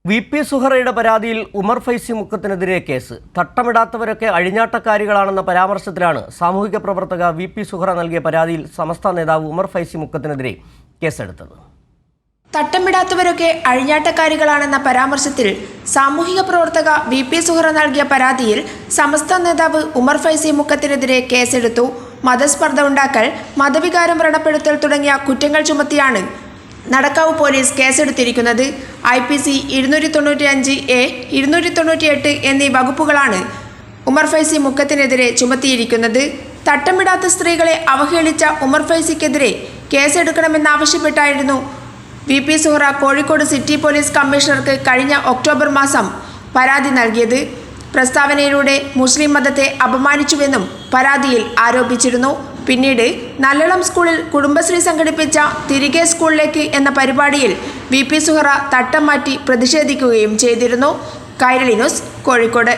VP. സുഹറയുടെ പരാതിയിൽ Umar Faizy മുക്കത്തിനെതിരെ case. തട്ടമിടാത്തവരൊക്കെ അഴിഞ്ഞാട്ടക്കാരികളാണെന്ന പരാമർശത്തിലാണ് സാമൂഹിക പ്രവർത്തക വി.പി. സുഹറ നൽകിയ പരാതിയിൽ സമസ്ത നേതാവ് ഉമർ ഫൈസി മുക്കത്തിനെതിരെ കേസെടുത്തത്. തട്ടമിടാത്തവരൊക്കെ അഴിഞ്ഞാട്ടക്കാരികളാണെന്ന പരാമർശത്തിൽ സാമൂഹിക പ്രവർത്തക വി.പി. സുഹറ നൽകിയ പരാതിയിൽ സമസ്ത നേതാവ് ഉമർ ഫൈസി മുക്കത്തിനെതിരെ കേസെടുത്തു. മതസ്പർദ്ധ ഉണ്ടാക്കൽ, മതവികാരം വ്രണപ്പെടുത്തൽ തുടങ്ങിയ കുറ്റങ്ങൾ ചുമത്തിയാണ് നടക്കാവ് പോലീസ് കേസെടുത്തിരിക്കുന്നത്. IPC 295A, 298 എന്നീ വകുപ്പുകളാണ് ഉമർ ഫൈസി മുക്കത്തിനെതിരെ ചുമത്തിയിരിക്കുന്നത്. തട്ടമിടാത്ത സ്ത്രീകളെ അവഹേളിച്ച ഉമർ ഫൈസിക്കെതിരെ കേസെടുക്കണമെന്നാവശ്യപ്പെട്ടായിരുന്നു വി.പി. സുഹറ കോഴിക്കോട് സിറ്റി പോലീസ് കമ്മീഷണർക്ക് കഴിഞ്ഞ ഒക്ടോബർ മാസം പരാതി നൽകിയത്. പ്രസ്താവനയിലൂടെ മുസ്ലിം മതത്തെ അപമാനിച്ചുവെന്നും പരാതിയിൽ ആരോപിച്ചിരുന്നു. പിന്നീട് നല്ലളം സ്കൂളിൽ കുടുംബശ്രീ സംഘടിപ്പിച്ച തിരികെ സ്കൂളിലേക്ക് എന്ന പരിപാടിയിൽ വി.പി. സുഹറ തട്ടം മാറ്റി പ്രതിഷേധിക്കുകയും ചെയ്തിരുന്നു. കൈരളി ന്യൂസ്, കോഴിക്കോട്.